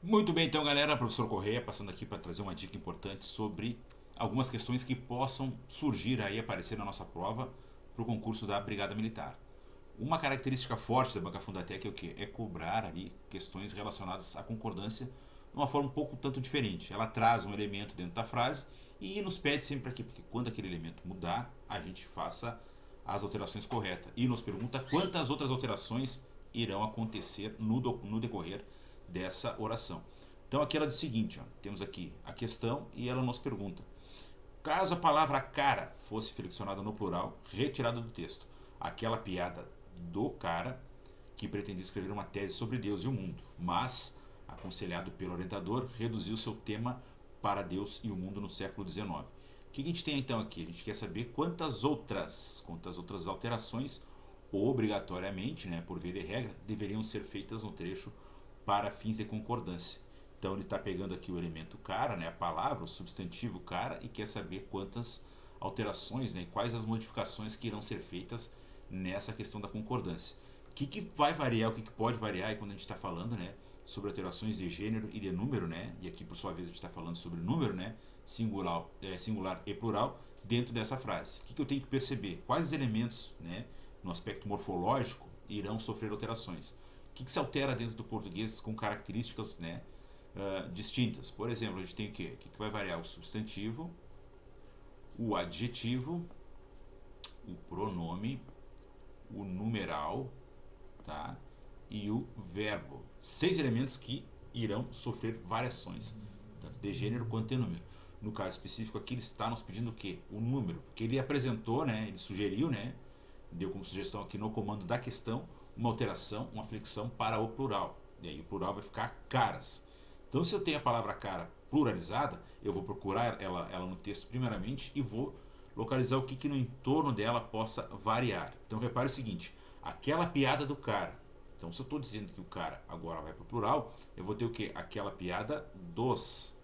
Muito bem, então, galera, professor Correia passando aqui para trazer uma dica importante sobre algumas questões que possam surgir aí, aparecer na nossa prova para o concurso da Brigada Militar. Uma característica forte da Banca Fundatec é o quê? É cobrar ali questões relacionadas à concordância de uma forma um pouco tanto diferente. Ela traz um elemento dentro da frase e nos pede sempre para quê? Porque quando aquele elemento mudar, a gente faça as alterações corretas. E nos pergunta quantas outras alterações irão acontecer no decorrer dessa oração. Então aqui ela diz o seguinte, ó, temos aqui a questão e ela nos pergunta: caso a palavra cara fosse flexionada no plural, retirada do texto, aquela piada do cara que pretendia escrever uma tese sobre Deus e o mundo, mas, aconselhado pelo orientador, reduziu seu tema para Deus e o mundo no século XIX. O que a gente tem então aqui? A gente quer saber quantas outras alterações, obrigatoriamente, né, por via de regra, deveriam ser feitas no trecho para fins de concordância. Então ele está pegando aqui o elemento cara, né, a palavra, o substantivo cara, e quer saber quantas alterações, né, quais as modificações que irão ser feitas nessa questão da concordância. O que vai variar, o que pode variar, e quando a gente está falando, né, sobre alterações de gênero e de número, né, e aqui por sua vez a gente está falando sobre número, né, singular e plural, dentro dessa frase. O que eu tenho que perceber? Quais os elementos, né, no aspecto morfológico, irão sofrer alterações? O que se altera dentro do português com características, né, distintas? Por exemplo, a gente tem o quê? O que vai variar? O substantivo, o adjetivo, o pronome, o numeral, tá? E o verbo. 6 elementos que irão sofrer variações, tanto de gênero quanto de número. No caso específico aqui, ele está nos pedindo o quê? O número, porque ele apresentou, né? Ele sugeriu, né? Deu como sugestão aqui no comando da questão uma alteração, uma flexão para o plural. E aí o plural vai ficar caras. Então, se eu tenho a palavra cara pluralizada, eu vou procurar ela no texto primeiramente e vou localizar o que no entorno dela possa variar. Então, repare o seguinte: aquela piada do cara. Então, se eu estou dizendo que o cara agora vai para o plural, eu vou ter o que? Aquela piada dos.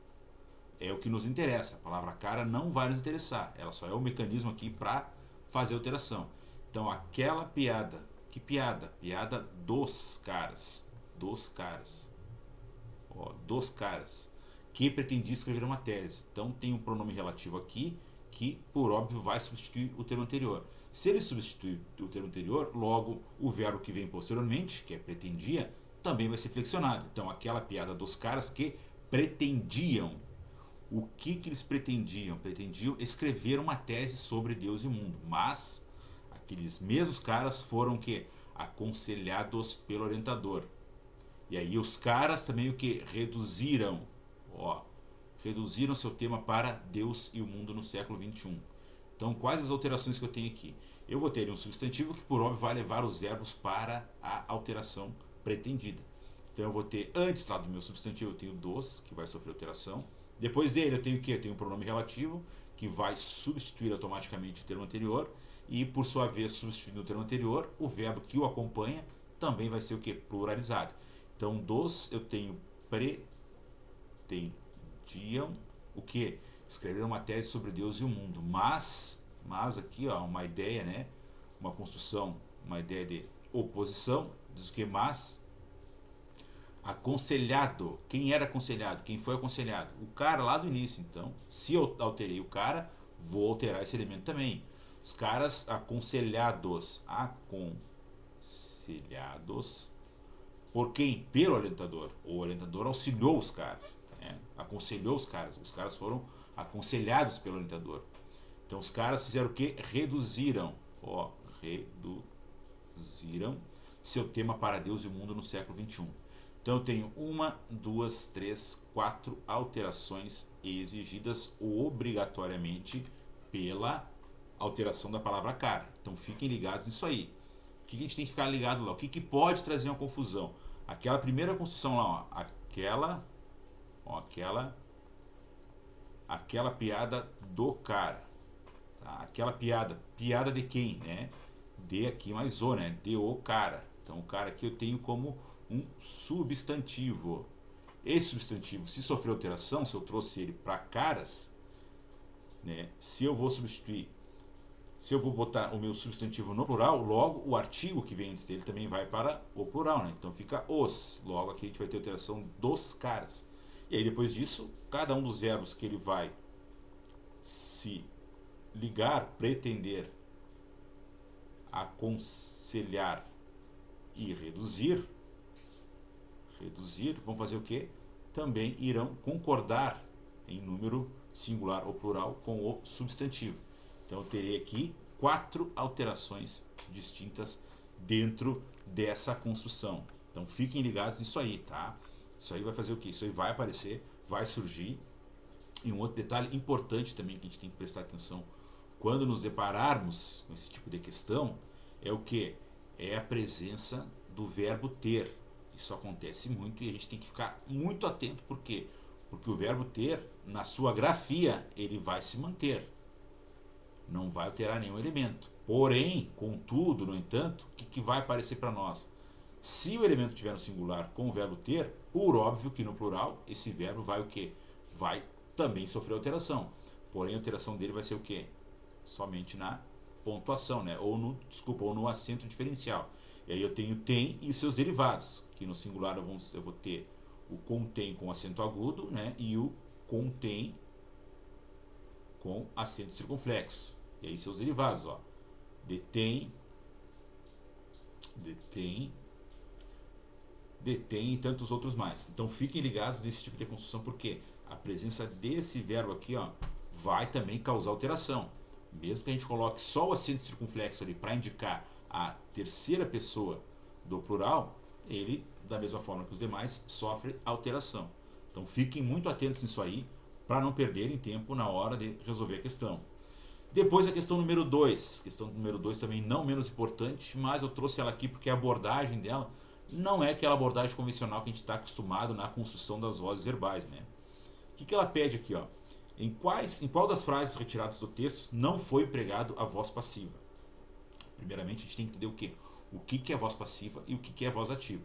É o que nos interessa. A palavra cara não vai nos interessar. Ela só é o mecanismo aqui para fazer a alteração. Então, aquela piada. Que piada? Piada dos caras. Dos caras. Ó, dos caras. Que pretendia escrever uma tese. Então, tem um pronome relativo aqui que, por óbvio, vai substituir o termo anterior. Se ele substituir o termo anterior, logo o verbo que vem posteriormente, que é pretendia, também vai ser flexionado. Então, aquela piada dos caras que pretendiam. O que eles pretendiam? Pretendiam escrever uma tese sobre Deus e o mundo. Mas aqueles mesmos caras foram que aconselhados pelo orientador. E aí os caras também o que reduziram, ó, reduziram seu tema para Deus e o mundo no século XXI. Então, quais as alterações que eu tenho aqui? Eu vou ter um substantivo que, por óbvio, vai levar os verbos para a alteração pretendida. Então, eu vou ter, antes lá do meu substantivo, eu tenho dos, que vai sofrer alteração. Depois dele, eu tenho o quê? Eu tenho um pronome relativo, que vai substituir automaticamente o termo anterior. E, por sua vez, substituindo o termo anterior, o verbo que o acompanha também vai ser o quê? Pluralizado. Então, dos, eu tenho pretendiam o que? Escrever uma tese sobre Deus e o mundo. Mas aqui, ó, uma ideia, né? Uma construção, uma ideia de oposição, diz o que? Mas aconselhado. Quem era aconselhado? Quem foi aconselhado? O cara lá do início. Então, se eu alterei o cara, vou alterar esse elemento também. Os caras aconselhados por quem? Pelo orientador. O orientador auxiliou os caras, né? Aconselhou os caras. Os caras foram aconselhados pelo orientador. Então os caras fizeram o quê? Reduziram. Ó, reduziram seu tema para Deus e o mundo no século XXI. Então eu tenho uma, duas, três, quatro alterações exigidas obrigatoriamente pela alteração da palavra cara. Então fiquem ligados nisso aí. O que a gente tem que ficar ligado lá? O que pode trazer uma confusão? Aquela primeira construção lá, ó, aquela piada do cara, tá? Aquela piada de quem, né? De aqui mais o, né? De o cara. Então o cara aqui eu tenho como um substantivo. Esse substantivo, se sofrer alteração, se eu trouxe ele para caras, né? Se eu vou substituir Se eu vou botar o meu substantivo no plural, logo o artigo que vem antes dele também vai para o plural, né? Então fica os. Logo aqui a gente vai ter a alteração dos caras. E aí depois disso, cada um dos verbos que ele vai se ligar, pretender, aconselhar e reduzir, vão fazer o quê? Também irão concordar em número singular ou plural com o substantivo. Então eu terei aqui 4 alterações distintas dentro dessa construção. Então fiquem ligados nisso aí, tá? Isso aí vai fazer o quê? Isso aí vai aparecer, vai surgir. E um outro detalhe importante também que a gente tem que prestar atenção quando nos depararmos com esse tipo de questão é o que? É a presença do verbo ter. Isso acontece muito e a gente tem que ficar muito atento. Por quê? Porque o verbo ter, na sua grafia, ele vai se manter. Não vai alterar nenhum elemento. Porém, contudo, no entanto, o que vai aparecer para nós? Se o elemento tiver no singular com o verbo ter, por óbvio que no plural, esse verbo vai o quê? Vai também sofrer alteração. Porém, a alteração dele vai ser o quê? Somente na pontuação, né? Ou no acento diferencial. E aí eu tenho tem e os seus derivados, que no singular eu vou ter o contém com acento agudo, né? E o contém com acento circunflexo. E aí seus derivados, ó. Detém e tantos outros mais. Então fiquem ligados nesse tipo de construção, porque a presença desse verbo aqui, ó, vai também causar alteração. Mesmo que a gente coloque só o acento circunflexo ali para indicar a terceira pessoa do plural, ele, da mesma forma que os demais, sofre alteração. Então fiquem muito atentos nisso aí, para não perderem tempo na hora de resolver a questão. Depois a questão número 2. Questão número 2 também não menos importante, mas eu trouxe ela aqui porque a abordagem dela não é aquela abordagem convencional que a gente está acostumado na construção das vozes verbais, né? O que ela pede aqui, ó? Em qual das frases retiradas do texto não foi empregado a voz passiva? Primeiramente, a gente tem que entender o quê? O que é voz passiva e o que é voz ativa.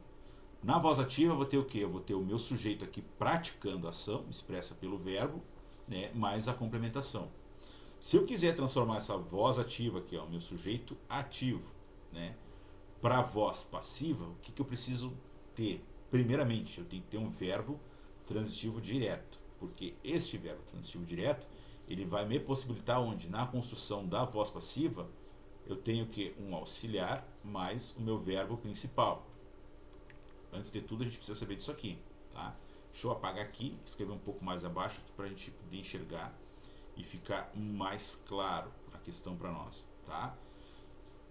Na voz ativa, eu vou ter o quê? Eu vou ter o meu sujeito aqui praticando a ação, expressa pelo verbo, né, mais a complementação. Se eu quiser transformar essa voz ativa aqui, ó, meu sujeito ativo, né, para voz passiva, o que eu preciso ter? Primeiramente, eu tenho que ter um verbo transitivo direto, porque este verbo transitivo direto, ele vai me possibilitar onde? Na construção da voz passiva, eu tenho que um auxiliar mais o meu verbo principal. Antes de tudo, a gente precisa saber disso aqui, tá? Deixa eu apagar aqui, escrever um pouco mais abaixo aqui para a gente poder enxergar e ficar mais claro a questão para nós, tá?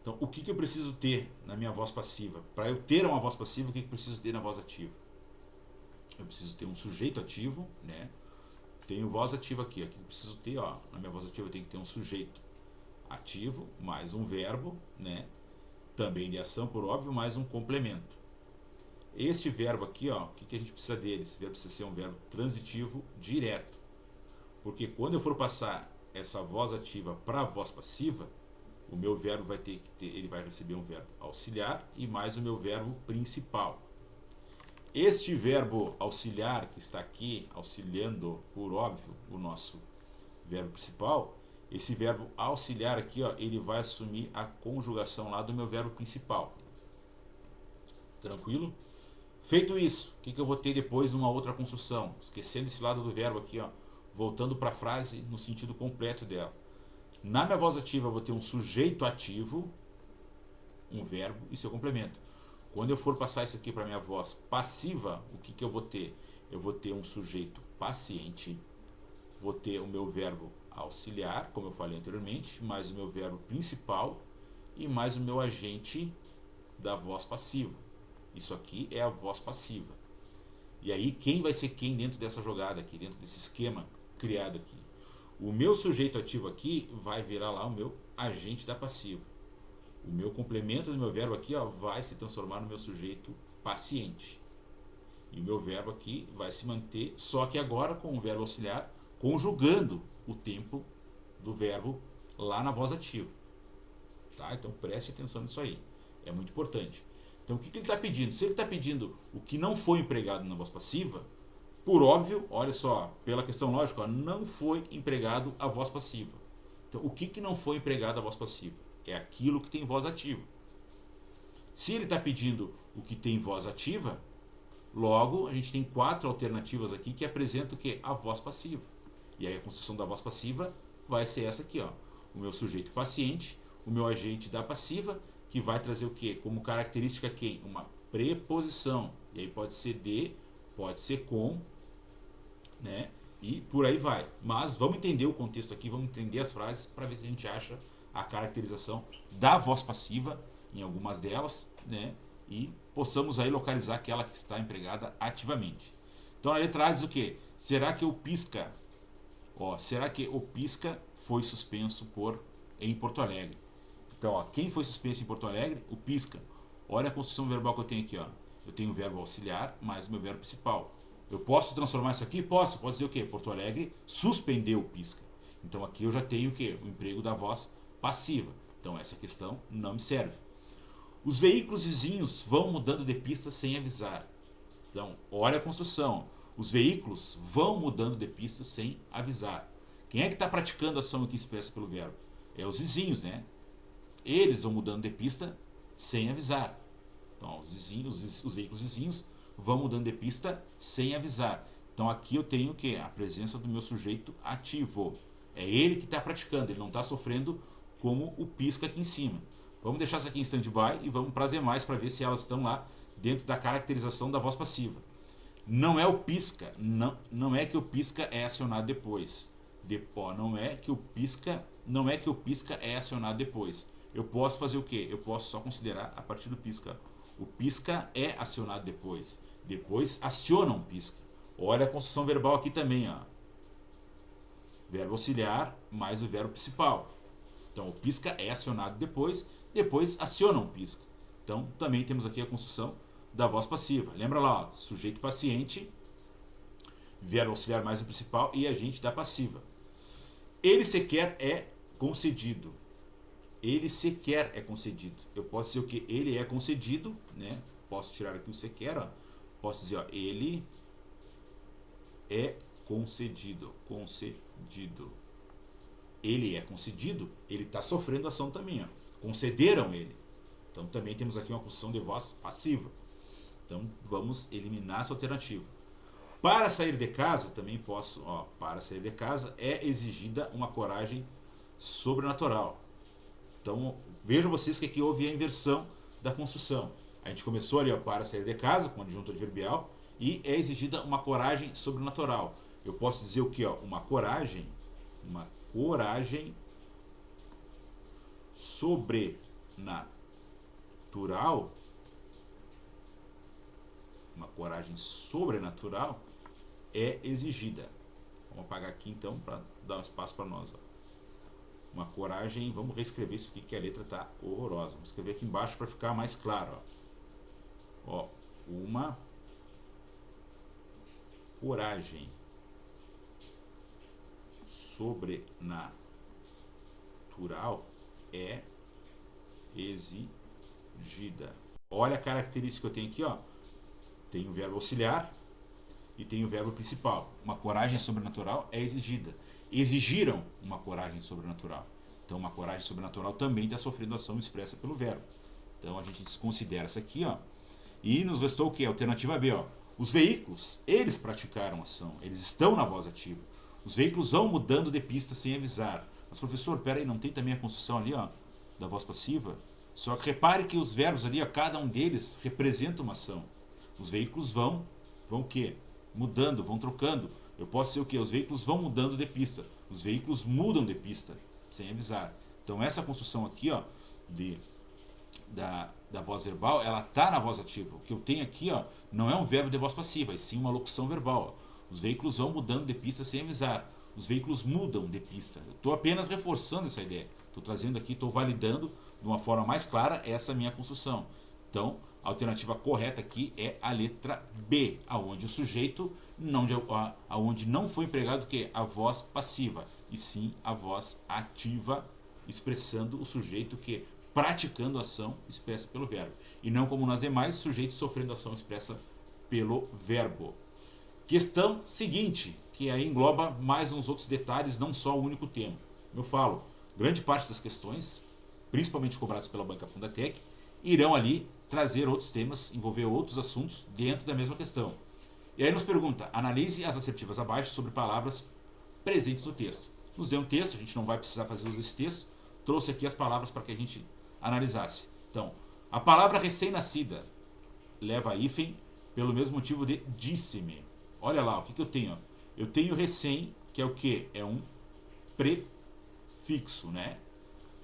Então, o que eu preciso ter na minha voz passiva? Para eu ter uma voz passiva, o que eu preciso ter na voz ativa? Eu preciso ter um sujeito ativo, né? Tenho voz ativa aqui, aqui eu preciso ter, ó, na minha voz ativa eu tenho que ter um sujeito ativo, mais um verbo, né? Também de ação, por óbvio, mais um complemento. Este verbo aqui, ó, o que a gente precisa dele? Esse verbo precisa ser um verbo transitivo direto. Porque quando eu for passar essa voz ativa para a voz passiva, o meu verbo vai ter que ter, ele vai receber um verbo auxiliar e mais o meu verbo principal. Este verbo auxiliar que está aqui, auxiliando, por óbvio, o nosso verbo principal, esse verbo auxiliar aqui, ó, ele vai assumir a conjugação lá do meu verbo principal. Tranquilo? Feito isso, o que eu vou ter depois numa outra construção? Esquecendo esse lado do verbo aqui, ó, voltando para a frase no sentido completo dela. Na minha voz ativa eu vou ter um sujeito ativo, um verbo e seu complemento. Quando eu for passar isso aqui para a minha voz passiva, o que eu vou ter? Eu vou ter um sujeito paciente, vou ter o meu verbo auxiliar, como eu falei anteriormente, mais o meu verbo principal e mais o meu agente da voz passiva. Isso aqui é a voz passiva. E aí, quem vai ser quem dentro dessa jogada aqui, dentro desse esquema criado aqui? O meu sujeito ativo aqui vai virar lá o meu agente da passiva. O meu complemento do meu verbo aqui, ó, vai se transformar no meu sujeito paciente. E o meu verbo aqui vai se manter, só que agora com o verbo auxiliar, conjugando o tempo do verbo lá na voz ativa. Tá? Então preste atenção nisso aí. É muito importante. Então o que ele está pedindo? Se ele está pedindo o que não foi empregado na voz passiva, por óbvio, olha só, pela questão lógica, ó, não foi empregado a voz passiva. Então, o que não foi empregado a voz passiva? É aquilo que tem voz ativa. Se ele está pedindo o que tem voz ativa, logo a gente tem 4 alternativas aqui que apresentam o quê? A voz passiva. E aí a construção da voz passiva vai ser essa aqui, ó. O meu sujeito paciente, o meu agente da passiva, que vai trazer o quê? Como característica quem? Uma preposição. E aí pode ser de, pode ser com, né? E por aí vai. Mas vamos entender o contexto aqui, vamos entender as frases para ver se a gente acha a caracterização da voz passiva em algumas delas, né? E possamos aí localizar aquela que está empregada ativamente. Então a letra A diz o quê? Será que o pisca? Será que o pisca foi suspenso em Porto Alegre? Então, quem foi suspenso em Porto Alegre? O pisca. Olha a construção verbal que eu tenho aqui, ó. Eu tenho o verbo auxiliar mais o meu verbo principal. Eu posso transformar isso aqui? Posso. Posso dizer o quê? Porto Alegre suspendeu o pisca. Então aqui eu já tenho o quê? O emprego da voz passiva. Então essa questão não me serve. Os veículos vizinhos vão mudando de pista sem avisar. Então, olha a construção. Os veículos vão mudando de pista sem avisar. Quem é que está praticando a ação aqui expressa pelo verbo? É os vizinhos, né? Eles vão mudando de pista sem avisar. Então, os veículos vizinhos vão mudando de pista sem avisar. Então, aqui eu tenho o quê? A presença do meu sujeito ativo. É ele que está praticando, ele não está sofrendo como o pisca aqui em cima. Vamos deixar isso aqui em stand-by e vamos para as demais para ver se elas estão lá dentro da caracterização da voz passiva. Não é o pisca, não é que o pisca é acionado depois. Não é que o pisca é acionado depois. Eu posso fazer o quê? Eu posso só considerar a partir do pisca. O pisca é acionado depois. Depois aciona um pisca. Olha a construção verbal aqui também, ó. Verbo auxiliar mais o verbo principal. Então o pisca é acionado depois aciona um pisca. Então também temos aqui a construção da voz passiva. Lembra lá, ó, sujeito paciente, verbo auxiliar mais o principal e agente da passiva. Ele sequer é concedido. Ele sequer é concedido. Eu posso dizer o que? Ele é concedido, né? Posso tirar aqui o sequer, ó. Posso dizer, ó, ele é concedido. Concedido. Ele é concedido, ele está sofrendo ação também, ó. Concederam ele. Então também temos aqui uma construção de voz passiva. Então vamos eliminar essa alternativa. Para sair de casa, também posso, para sair de casa é exigida uma coragem sobrenatural. Então vejam vocês que aqui houve a inversão da construção. A gente começou ali, para sair de casa, com adjunto adverbial, e é exigida uma coragem sobrenatural. Eu posso dizer o que? Uma coragem sobrenatural. Uma coragem sobrenatural é exigida. Vamos apagar aqui então para dar um espaço para nós. Uma coragem, vamos reescrever isso aqui que a letra está horrorosa. Vamos escrever aqui embaixo para ficar mais claro. Uma coragem sobrenatural é exigida. Olha a característica que eu tenho aqui, ó. Tem o verbo auxiliar e tem o verbo principal. Uma coragem sobrenatural é exigida. Exigiram uma coragem sobrenatural. Então, uma coragem sobrenatural também está sofrendo ação expressa pelo verbo. Então, a gente desconsidera essa aqui, ó. E nos restou o quê? Alternativa B, ó. Os veículos, eles praticaram ação. Eles estão na voz ativa. Os veículos vão mudando de pista sem avisar. Mas, professor, peraí, não tem também a construção ali, ó, da voz passiva? Só que repare que os verbos ali, ó, cada um deles representa uma ação. Os veículos vão o quê? Mudando, vão trocando. Eu posso dizer o quê? Os veículos vão mudando de pista. Os veículos mudam de pista, sem avisar. Então essa construção aqui, ó, da voz verbal, ela está na voz ativa. O que eu tenho aqui, ó, não é um verbo de voz passiva, e sim uma locução verbal. Ó. Os veículos vão mudando de pista sem avisar. Os veículos mudam de pista. Eu estou apenas reforçando essa ideia. Estou trazendo aqui, estou validando de uma forma mais clara essa minha construção. Então, a alternativa correta aqui é a letra B, aonde o sujeito aonde não foi empregado que a voz passiva, e sim a voz ativa, expressando o sujeito que praticando a ação expressa pelo verbo, e não como nas demais, sujeito sofrendo ação expressa pelo verbo. Questão seguinte, que aí engloba mais uns outros detalhes, não só o único tema. Eu falo, grande parte das questões, principalmente cobradas pela banca Fundatec, irão ali trazer outros temas, envolver outros assuntos dentro da mesma questão. E aí nos pergunta, analise as assertivas abaixo sobre palavras presentes no texto. Nos deu um texto, a gente não vai precisar fazer uso desse texto, trouxe aqui as palavras para que a gente analisasse. Então, a palavra recém-nascida leva hífen pelo mesmo motivo de disse-me. Olha lá, o que eu tenho? Eu tenho recém, que é o quê? É um prefixo, né?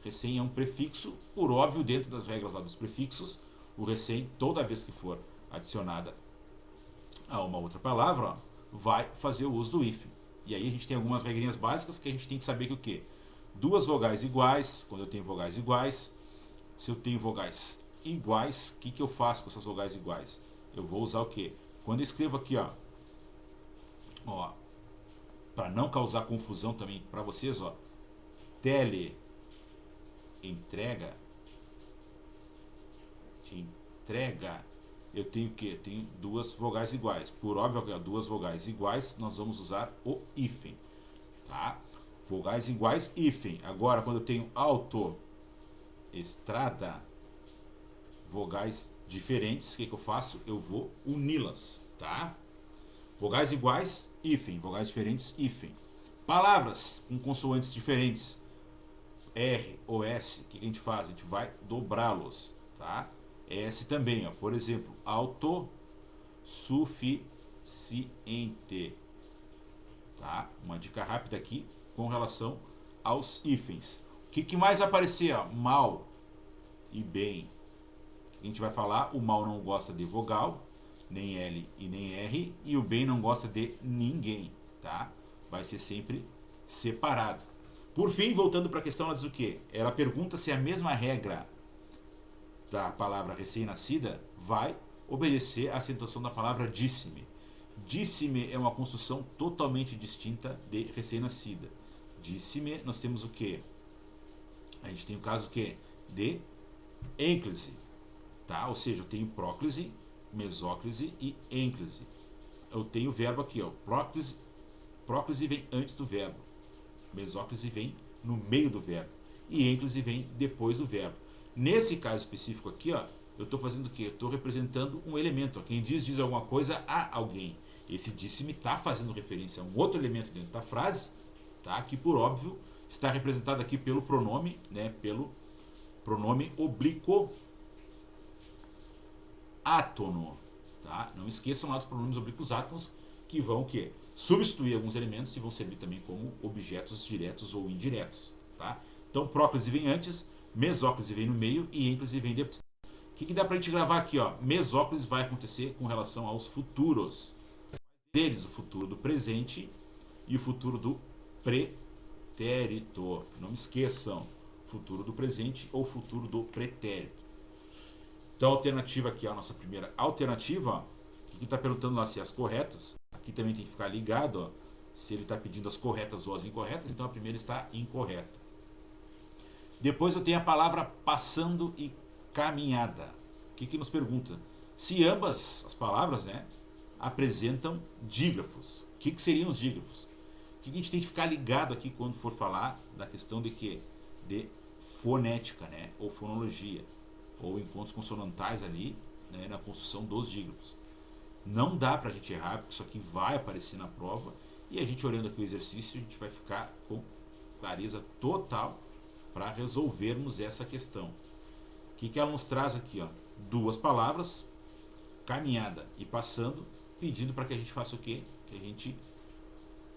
Recém é um prefixo, por óbvio, dentro das regras lá dos prefixos, o recém, toda vez que for adicionada a uma outra palavra, ó, vai fazer o uso do hífen. E aí a gente tem algumas regrinhas básicas que a gente tem que saber que o quê? Duas vogais iguais, quando eu tenho vogais iguais, se eu tenho vogais iguais, o que eu faço com essas vogais iguais? Eu vou usar o quê? Quando eu escrevo aqui, ó, para não causar confusão também para vocês, ó, tele entrega, eu tenho o quê? Eu tenho duas vogais iguais. Por óbvio, duas vogais iguais, nós vamos usar o hífen, tá? Vogais iguais, hífen. Agora, quando eu tenho autoestrada, vogais diferentes, o que eu faço? Eu vou uni-las, tá? Vogais iguais, hífen. Vogais diferentes, hífen. Palavras com consoantes diferentes, R ou S, o que a gente faz? A gente vai dobrá-los, tá? S também, ó. Por exemplo, autossuficiente, tá? Uma dica rápida aqui com relação aos hífens. O que mais vai aparecer? Ó? Mal e bem. A gente vai falar, o mal não gosta de vogal, nem L e nem R, e o bem não gosta de ninguém, tá? Vai ser sempre separado. Por fim, voltando para a questão, ela diz o quê? Ela pergunta se a mesma regra da palavra recém-nascida vai obedecer à acentuação da palavra disse-me. Disse-me é uma construção totalmente distinta de recém-nascida. Disse-me, nós temos o quê? A gente tem o caso o quê? De ênclise, tá? Ou seja, eu tenho próclise, mesóclise e ênclise. Eu tenho o verbo aqui, ó. Próclise vem antes do verbo. Mesóclise vem no meio do verbo. E ênclise vem depois do verbo. Nesse caso específico aqui, ó, eu estou fazendo o quê? Eu estou representando um elemento. Ó. Quem diz alguma coisa a alguém. Esse disse-me está fazendo referência a um outro elemento dentro da frase, tá? Que por óbvio está representado aqui pelo pronome, né? Pelo pronome oblíquo átono, tá? Não esqueçam lá dos pronomes oblíquos átonos, que vão o quê? Substituir alguns elementos e vão servir também como objetos diretos ou indiretos, tá? Então, próclise vem antes, mesóclise vem no meio e ênclise vem depois. O que dá pra gente gravar aqui, ó? Mesóclise vai acontecer com relação aos futuros. Deles, o futuro do presente e o futuro do pretérito. Não esqueçam, futuro do presente ou futuro do pretérito. Então, a alternativa aqui, a nossa primeira alternativa, ó, que está perguntando lá se as corretas. Aqui também tem que ficar ligado, ó, se ele está pedindo as corretas ou as incorretas. Então, a primeira está incorreta. Depois eu tenho a palavra passando e caminhada. O que nos pergunta? Se ambas as palavras, né, apresentam dígrafos. O que seriam os dígrafos? O que a gente tem que ficar ligado aqui quando for falar da questão de quê? De fonética, né, ou fonologia, ou encontros consonantais ali, né, na construção dos dígrafos. Não dá pra gente errar, porque isso aqui vai aparecer na prova, e a gente olhando aqui o exercício, a gente vai ficar com clareza total para resolvermos essa questão. O que ela nos traz aqui? Ó? Duas palavras, caminhada e passando, pedindo para que a gente faça o quê? Que a gente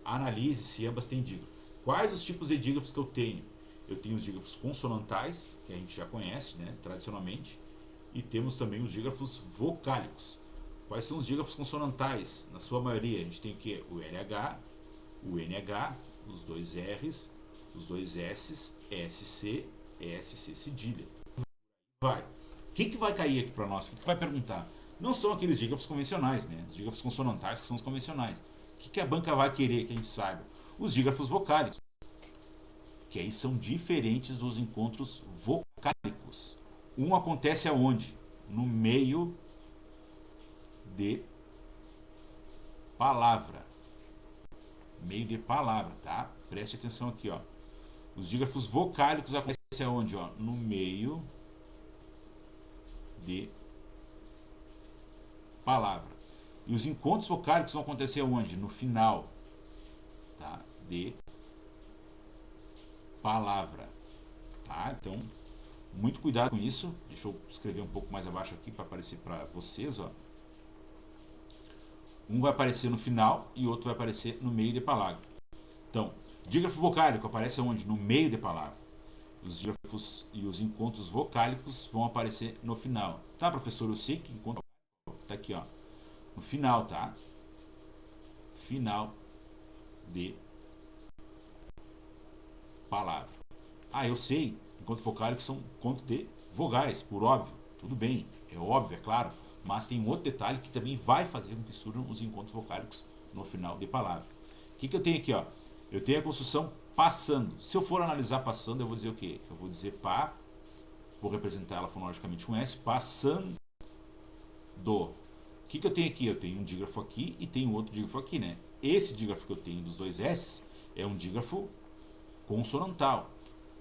analise se ambas têm dígrafo. Quais os tipos de dígrafos que eu tenho? Eu tenho os dígrafos consonantais, que a gente já conhece, né, tradicionalmente, e temos também os dígrafos vocálicos. Quais são os dígrafos consonantais? Na sua maioria, a gente tem o quê? O LH, o NH, os dois R's, os dois S's, SC, ESC cedilha. Vai. O que vai cair aqui para nós? O que vai perguntar? Não são aqueles dígrafos convencionais, né? Os dígrafos consonantais que são os convencionais. O que a banca vai querer que a gente saiba? Os dígrafos vocálicos, que aí são diferentes dos encontros vocálicos. Um acontece aonde? No meio de palavra. Meio de palavra, tá? Preste atenção aqui, ó. Os dígrafos vocálicos acontecem onde? Ó? No meio de palavra. E os encontros vocálicos vão acontecer onde? No final, tá? De palavra. Tá? Então, muito cuidado com isso. Deixa eu escrever um pouco mais abaixo aqui para aparecer para vocês. Ó. Um vai aparecer no final e outro vai aparecer no meio de palavra. Então, dígrafo vocálico aparece onde? No meio de palavra. Os dígrafos e os encontros vocálicos vão aparecer no final. Tá, professor? Eu sei que encontro tá aqui, ó. No final, tá? Final de palavra. Ah, eu sei. Encontros vocálicos são encontros de vogais, por óbvio. Tudo bem, é óbvio, é claro. Mas tem um outro detalhe que também vai fazer com que surjam os encontros vocálicos no final de palavra. O que eu tenho aqui, ó? Eu tenho a construção passando. Se eu for analisar passando, eu vou dizer o quê? Eu vou dizer pá, vou representar ela fonologicamente com S, passando. O que eu tenho aqui? Eu tenho um dígrafo aqui e tenho outro dígrafo aqui, né? Esse dígrafo que eu tenho dos dois S é um dígrafo consonantal.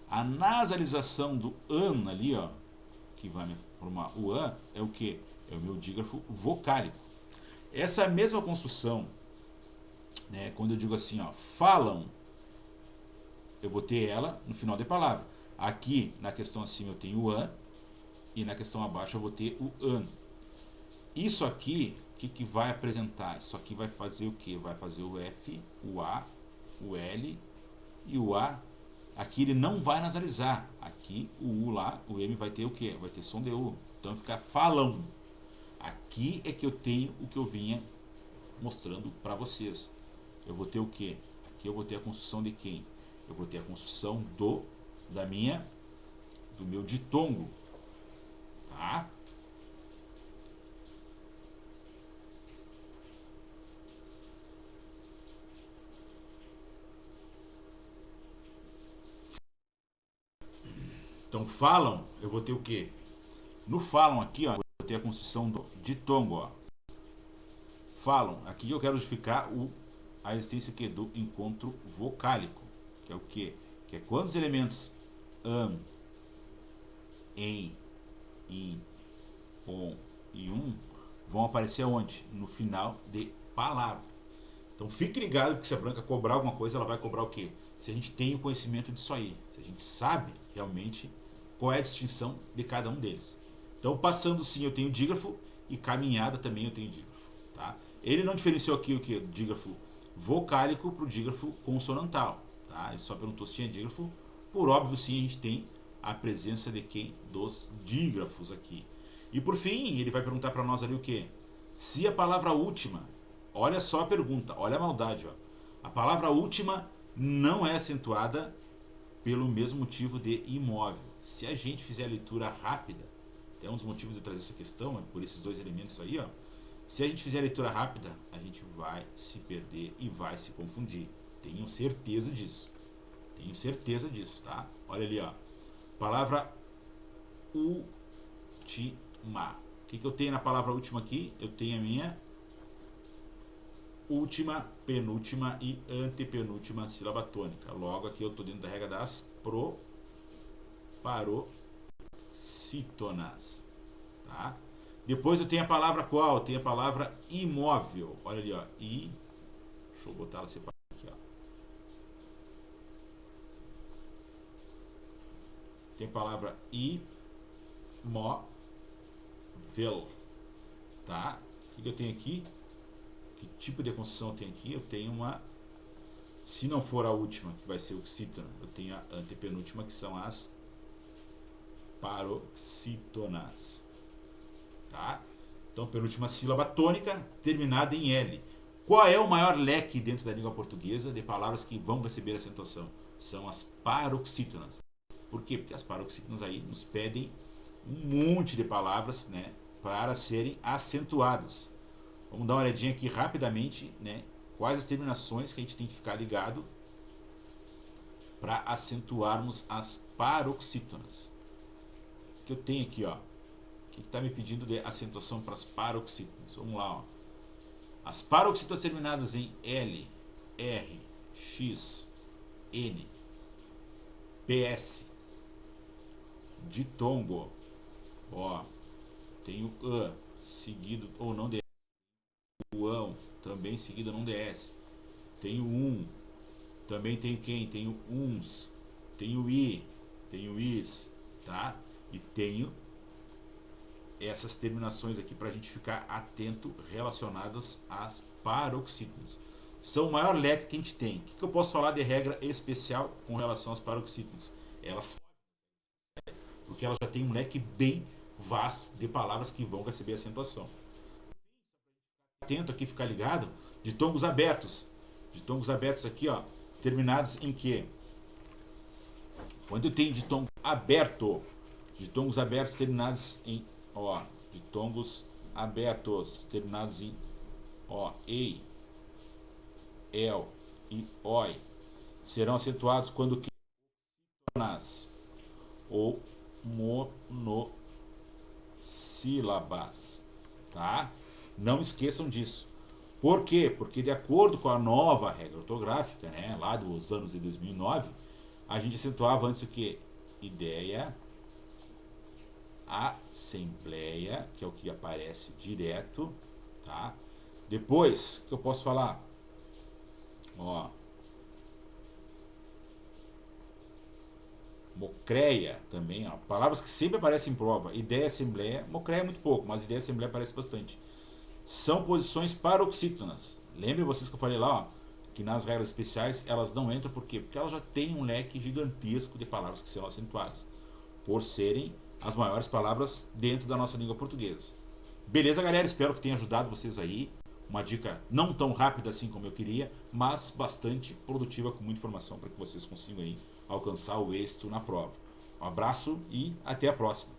A nasalização do an ali, ó, que vai me formar o an, é o que? É o meu dígrafo vocálico. Essa mesma construção, né, quando eu digo assim, ó, falam, eu vou ter ela no final da palavra. Aqui, na questão acima, eu tenho o an, e na questão abaixo eu vou ter o an. Isso aqui, o que vai apresentar? Isso aqui vai fazer o que? Vai fazer o F, o A, o L e o A. Aqui ele não vai nasalizar. Aqui o U lá, o M vai ter o que? Vai ter som de U. Então vai ficar falão. Aqui é que eu tenho o que eu vinha mostrando para vocês. Eu vou ter o que? Aqui eu vou ter a construção de quem? Eu vou ter a construção do meu ditongo. Tá? Então falam, eu vou ter o quê? No falam aqui, ó, eu vou ter a construção do ditongo, ó. Falam, aqui eu quero justificar a existência que do encontro vocálico, que é o quê? Que é quando os elementos am, em, on e vão aparecer onde? No final de palavra. Então fique ligado que se a Branca cobrar alguma coisa, ela vai cobrar o quê? Se a gente tem o conhecimento disso aí, se a gente sabe realmente qual é a distinção de cada um deles. Então passando sim eu tenho dígrafo e caminhada também eu tenho dígrafo. Tá? Ele não diferenciou aqui o que? Do dígrafo vocálico para o dígrafo consonantal. Tá? Ele só perguntou se tinha dígrafo. Por óbvio sim a gente tem a presença de quem? Dos dígrafos aqui. E por fim ele vai perguntar para nós ali o que? Se a palavra última, olha só a pergunta, olha a maldade, ó. A palavra última não é acentuada pelo mesmo motivo de imóvel. Se a gente fizer a leitura rápida, até um dos motivos de trazer essa questão é por esses dois elementos aí, ó. Se a gente fizer a leitura rápida, a gente vai se perder e vai se confundir. Tenho certeza disso. Tenho certeza disso, tá? Olha ali, ó. Palavra última. O que eu tenho na palavra última aqui? Eu tenho a minha última, penúltima e antepenúltima sílaba tônica. Logo aqui eu estou dentro da regra das paroxítonas. Tá? Depois eu tenho a palavra qual? Eu tenho a palavra imóvel. Olha ali, ó. Deixa eu botar ela separada aqui, ó. Tem a palavra imóvel. Tá? O que eu tenho aqui? Que tipo de construção eu tenho aqui? Eu tenho uma, se não for a última, que vai ser oxítona, eu tenho a antepenúltima, que são as paroxítonas. Tá? Então, penúltima sílaba tônica, terminada em L. Qual é o maior leque dentro da língua portuguesa de palavras que vão receber acentuação? São as paroxítonas. Por quê? Porque as paroxítonas aí nos pedem um monte de palavras, né, para serem acentuadas. Vamos dar uma olhadinha aqui rapidamente, né? Quais as terminações que a gente tem que ficar ligado para acentuarmos as paroxítonas. O que eu tenho aqui, ó? O que está me pedindo de acentuação para as paroxítonas? Vamos lá, ó. As paroxítonas terminadas em L, R, X, N. PS. Ditongo. Ó, tem o an, seguido ou não DS. O ão, também seguido ou não DS. Tem o também tem quem? Tem o uns. Tem o i. Tem o is. Tá? E tenho essas terminações aqui para a gente ficar atento relacionadas às paroxítonas. São o maior leque que a gente tem. O que eu posso falar de regra especial com relação às paroxítonas? Elas, porque elas já têm um leque bem vasto de palavras que vão receber acentuação. Atento aqui, ficar ligado, ditongos abertos. Ditongos abertos aqui, ó, terminados em que? Quando eu tenho ditongo aberto, ditongos abertos terminados em ó, ditongos abertos terminados em ó, ei, el e oi serão acentuados quando que nas ou monossílabas, tá? Não esqueçam disso. Por quê? Porque de acordo com a nova regra ortográfica, né, lá dos anos de 2009, a gente acentuava antes o que? Ideia, assembleia, que é o que aparece direto, tá? Depois, o que eu posso falar? Ó, mocreia também, ó, palavras que sempre aparecem em prova. Ideia, assembleia, mocreia é muito pouco, mas ideia, assembleia aparece bastante. São posições paroxítonas. Lembrem vocês que eu falei lá, ó, que nas regras especiais elas não entram, por quê? Porque elas já têm um leque gigantesco de palavras que serão acentuadas, por serem as maiores palavras dentro da nossa língua portuguesa. Beleza, galera? Espero que tenha ajudado vocês aí. Uma dica não tão rápida assim como eu queria, mas bastante produtiva, com muita informação para que vocês consigam aí alcançar o êxito na prova. Um abraço e até a próxima.